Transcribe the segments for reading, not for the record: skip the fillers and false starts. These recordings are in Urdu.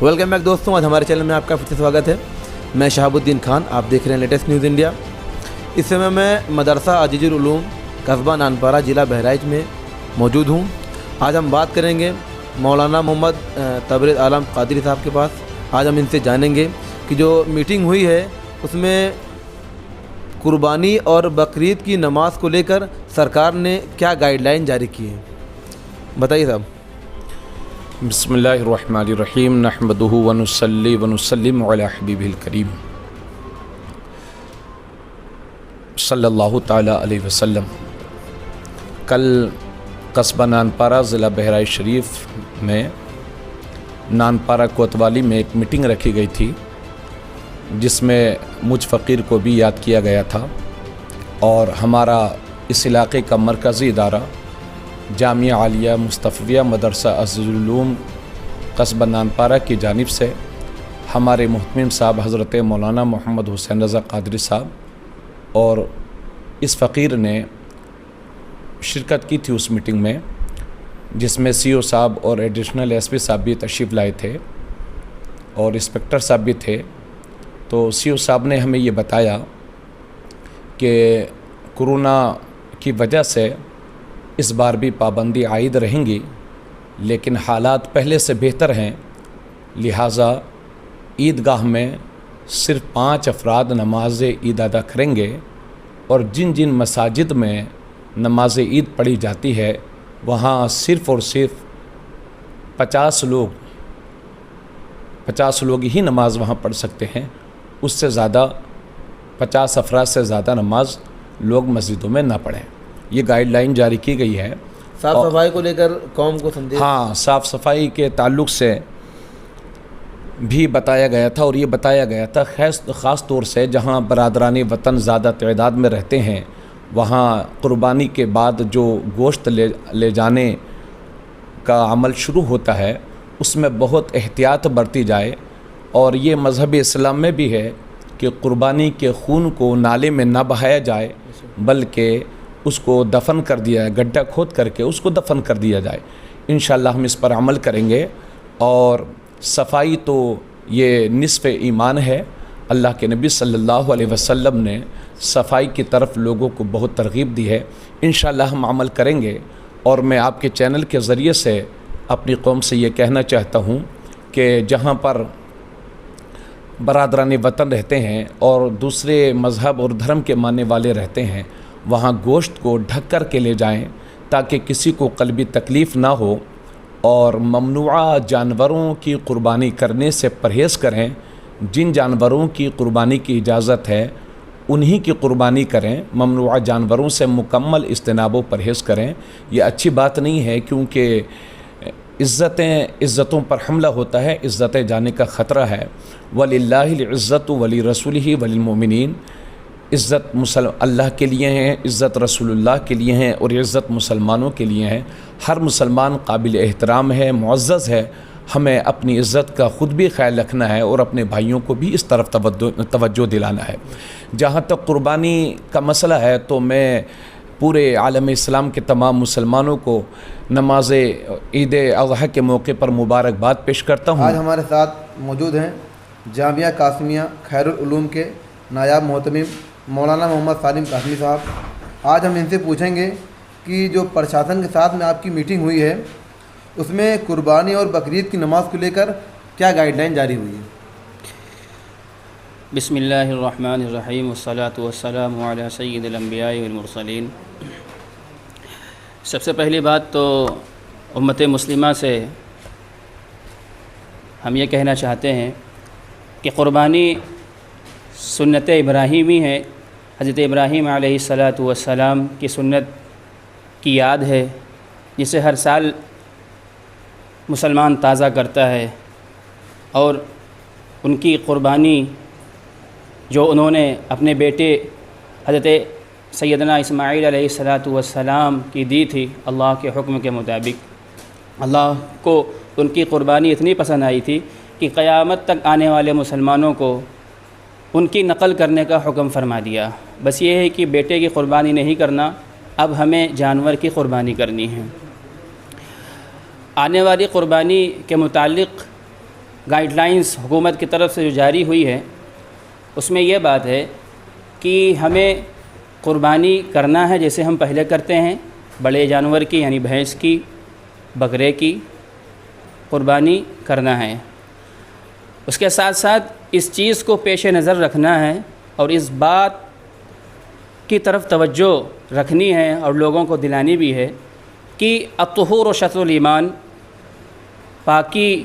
ویلکم بیک دوستوں، آج ہمارے چینل میں آپ کا پھر سے سواگت ہے۔ میں شہاب الدین خان، آپ دیکھ رہے ہیں لیٹسٹ نیوز انڈیا۔ اس سمے میں مدرسہ عزیز العلوم قصبہ نانپارہ ضلع بہرائچ میں موجود ہوں۔ آج ہم بات کریں گے مولانا محمد تبریز عالم قادری صاحب کے پاس۔ آج ہم ان سے جانیں گے کہ جو میٹنگ ہوئی ہے اس میں قربانی اور بقرعید کی نماز کو لے کر سرکار نے کیا گائیڈ لائن جاری کی ہے، بتائیے صاحب۔ بسم اللہ الرحمن الرحیم، نحمدہ ونصلی ونسلم علی حبیبہ الکریم صلی اللہ تعالی علیہ وسلم۔ کل قصبہ نانپارہ ضلع بہرائچ شریف میں نانپارہ کوتوالی میں ایک میٹنگ رکھی گئی تھی، جس میں مجھ فقیر کو بھی یاد کیا گیا تھا، اور ہمارا اس علاقے کا مرکزی ادارہ جامعہ عالیہ مصطفیہ مدرسہ عزیز العلوم قصبہ نانپارہ کی جانب سے ہمارے محتمم صاحب حضرت مولانا محمد حسین رضا قادری صاحب اور اس فقیر نے شرکت کی تھی اس میٹنگ میں، جس میں سی او صاحب اور ایڈیشنل ایس پی صاحب بھی تشریف لائے تھے اور انسپکٹر صاحب بھی تھے۔ تو سی او صاحب نے ہمیں یہ بتایا کہ کورونا کی وجہ سے اس بار بھی پابندی عائد رہیں گی، لیکن حالات پہلے سے بہتر ہیں، لہٰذا عیدگاہ میں صرف 5 افراد نماز عید ادا کریں گے، اور جن جن مساجد میں نماز عید پڑھی جاتی ہے وہاں صرف اور صرف 50 لوگ ہی نماز وہاں پڑھ سکتے ہیں، اس سے زیادہ 50 افراد سے زیادہ نماز لوگ مسجدوں میں نہ پڑھیں۔ یہ گائیڈ لائن جاری کی گئی ہے۔ صاف صفائی کو لے کر قوم کو سمجھے؟ ہاں، صاف صفائی کے تعلق سے بھی بتایا گیا تھا، اور یہ بتایا گیا تھا خاص طور سے جہاں برادران وطن زیادہ تعداد میں رہتے ہیں، وہاں قربانی کے بعد جو گوشت لے جانے کا عمل شروع ہوتا ہے اس میں بہت احتیاط برتی جائے، اور یہ مذہب اسلام میں بھی ہے کہ قربانی کے خون کو نالے میں نہ بہایا جائے، بلکہ اس کو دفن کر دیا ہے، گڈھا کھود کر کے اس کو دفن کر دیا جائے۔ انشاءاللہ ہم اس پر عمل کریں گے، اور صفائی تو یہ نصف ایمان ہے۔ اللہ کے نبی صلی اللہ علیہ وسلم نے صفائی کی طرف لوگوں کو بہت ترغیب دی ہے۔ انشاءاللہ ہم عمل کریں گے، اور میں آپ کے چینل کے ذریعے سے اپنی قوم سے یہ کہنا چاہتا ہوں کہ جہاں پر برادران وطن رہتے ہیں اور دوسرے مذہب اور دھرم کے ماننے والے رہتے ہیں، وہاں گوشت کو ڈھک کر کے لے جائیں تاکہ کسی کو قلبی تکلیف نہ ہو، اور ممنوعہ جانوروں کی قربانی کرنے سے پرہیز کریں۔ جن جانوروں کی قربانی کی اجازت ہے انہی کی قربانی کریں، ممنوعہ جانوروں سے مکمل اجتناب و پرہیز کریں۔ یہ اچھی بات نہیں ہے، کیونکہ عزتوں پر حملہ ہوتا ہے، عزتیں جانے کا خطرہ ہے۔ وَلِلَّهِ الْعِزَّةُ وَلِرَسُولِهِ وَلِلْمُؤْمِنِينَ، عزت اللہ کے لیے ہیں، عزت رسول اللہ کے لیے ہیں، اور عزت مسلمانوں کے لیے ہیں۔ ہر مسلمان قابل احترام ہے، معزز ہے۔ ہمیں اپنی عزت کا خود بھی خیال رکھنا ہے، اور اپنے بھائیوں کو بھی اس طرف توجہ دلانا ہے۔ جہاں تک قربانی کا مسئلہ ہے تو میں پورے عالم اسلام کے تمام مسلمانوں کو نماز عید الاضحیٰ کے موقع پر مبارکباد پیش کرتا ہوں۔ آج ہمارے ساتھ موجود ہیں جامعہ قاسمیہ خیر العلوم کے نائب محتمم مولانا محمد سالم قاسمی صاحب۔ آج ہم ان سے پوچھیں گے کہ جو پرشاسن کے ساتھ میں آپ کی میٹنگ ہوئی ہے اس میں قربانی اور بقرعید کی نماز کو لے کر کیا گائیڈ لائن جاری ہوئی ہے؟ بسم اللہ الرحمن الرحیم، والصلاة والسلام علی سید الانبیاء والمرسلین۔ سب سے پہلی بات تو امت مسلمہ سے ہم یہ کہنا چاہتے ہیں کہ قربانی سنت ابراہیمی ہے۔ حضرت ابراہیم علیہ السلام کی سنت کی یاد ہے، جسے ہر سال مسلمان تازہ کرتا ہے، اور ان کی قربانی جو انہوں نے اپنے بیٹے حضرت سیدنا اسماعیل علیہ السلام کی دی تھی اللہ کے حکم کے مطابق، اللہ کو ان کی قربانی اتنی پسند آئی تھی کہ قیامت تک آنے والے مسلمانوں کو ان کی نقل کرنے کا حکم فرما دیا۔ بس یہ ہے کہ بیٹے کی قربانی نہیں کرنا، اب ہمیں جانور کی قربانی کرنی ہے۔ آنے والی قربانی کے متعلق گائیڈ لائنس حکومت کی طرف سے جو جاری ہوئی ہے اس میں یہ بات ہے کہ ہمیں قربانی کرنا ہے جیسے ہم پہلے کرتے ہیں، بڑے جانور کی یعنی بھینس کی، بکرے کی قربانی کرنا ہے۔ اس کے ساتھ ساتھ اس چیز کو پیش نظر رکھنا ہے اور اس بات کی طرف توجہ رکھنی ہے اور لوگوں کو دلانی بھی ہے کہ الطہور و شطر الایمان، پاکی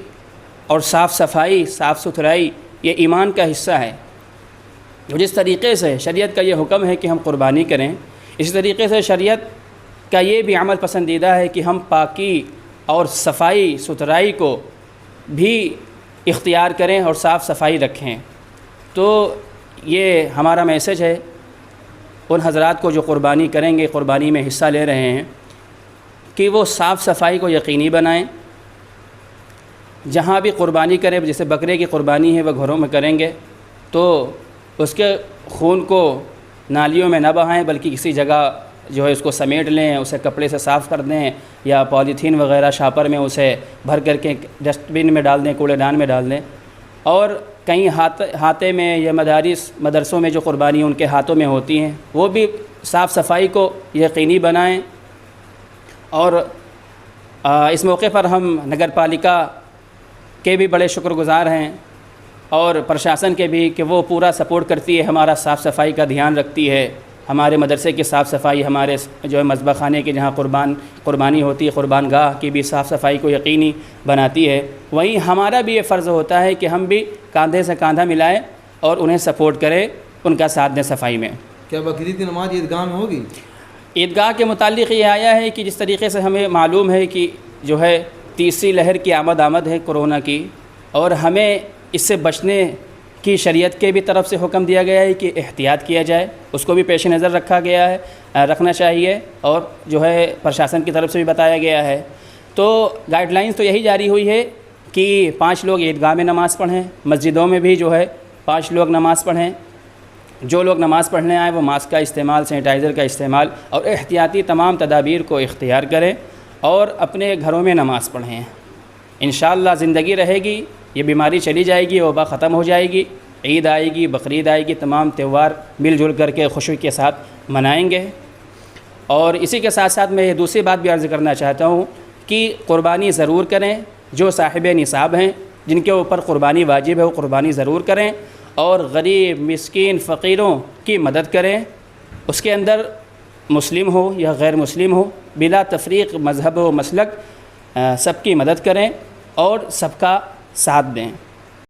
اور صاف صفائی، صاف ستھرائی یہ ایمان کا حصہ ہے۔ جس طریقے سے شریعت کا یہ حکم ہے کہ ہم قربانی کریں، اسی طریقے سے شریعت کا یہ بھی عمل پسندیدہ ہے کہ ہم پاکی اور صفائی ستھرائی کو بھی اختیار کریں اور صاف صفائی رکھیں۔ تو یہ ہمارا میسج ہے ان حضرات کو جو قربانی کریں گے، قربانی میں حصہ لے رہے ہیں، کہ وہ صاف صفائی کو یقینی بنائیں۔ جہاں بھی قربانی کریں، جیسے بکرے کی قربانی ہے وہ گھروں میں کریں گے تو اس کے خون کو نالیوں میں نہ بہائیں، بلکہ کسی جگہ جو ہے اس کو سمیٹ لیں، اسے کپڑے سے صاف کر دیں یا پولیتھین وغیرہ شاپر میں اسے بھر کر کے ڈسٹ بن میں ڈال دیں، کوڑے دان میں ڈال دیں۔ اور کہیں ہاتھے میں یا مدرسوں میں جو قربانی ان کے ہاتھوں میں ہوتی ہیں وہ بھی صاف صفائی کو یقینی بنائیں۔ اور اس موقع پر ہم نگر پالیکا کے بھی بڑے شکر گزار ہیں اور پرشاسن کے بھی کہ وہ پورا سپورٹ کرتی ہے، ہمارا صاف صفائی کا دھیان رکھتی ہے، ہمارے مدرسے کی صاف صفائی، ہمارے جو ہے مذبح خانے کی جہاں قربانی ہوتی ہے قربان گاہ کی بھی صاف صفائی کو یقینی بناتی ہے۔ وہیں ہمارا بھی یہ فرض ہوتا ہے کہ ہم بھی کاندھے سے کاندھا ملائیں اور انہیں سپورٹ کریں، ان کا ساتھ دیں صفائی میں۔ کیا بقرعید کی نماز عیدگاہ میں ہوگی؟ عیدگاہ کے متعلق یہ آیا ہے کہ جس طریقے سے ہمیں معلوم ہے کہ جو ہے تیسری لہر کی آمد ہے کورونا کی، اور ہمیں اس سے بچنے کی شریعت کے بھی طرف سے حکم دیا گیا ہے کہ احتیاط کیا جائے، اس کو بھی پیش نظر رکھا گیا ہے، رکھنا چاہیے، اور جو ہے پرشاسن کی طرف سے بھی بتایا گیا ہے۔ تو گائیڈ لائنز تو یہی جاری ہوئی ہے کہ 5 لوگ عیدگاہ میں نماز پڑھیں، مسجدوں میں بھی جو ہے 5 لوگ نماز پڑھیں، جو لوگ نماز پڑھنے آئیں وہ ماسک کا استعمال، سینیٹائزر کا استعمال اور احتیاطی تمام تدابیر کو اختیار کریں اور اپنے گھروں میں نماز پڑھیں۔ انشاءاللہ زندگی رہے گی، یہ بیماری چلی جائے گی، وبا ختم ہو جائے گی، عید آئے گی، بقرعید آئے گی، تمام تہوار مل جل کر کے خوشی کے ساتھ منائیں گے۔ اور اسی کے ساتھ ساتھ میں یہ دوسری بات بھی عرض کرنا چاہتا ہوں کہ قربانی ضرور کریں، جو صاحب نصاب ہیں جن کے اوپر قربانی واجب ہے وہ قربانی ضرور کریں، اور غریب مسکین فقیروں کی مدد کریں، اس کے اندر مسلم ہو یا غیر مسلم ہو، بلا تفریق مذہب و مسلک سب کی مدد کریں اور سب کا ساتھ دیں۔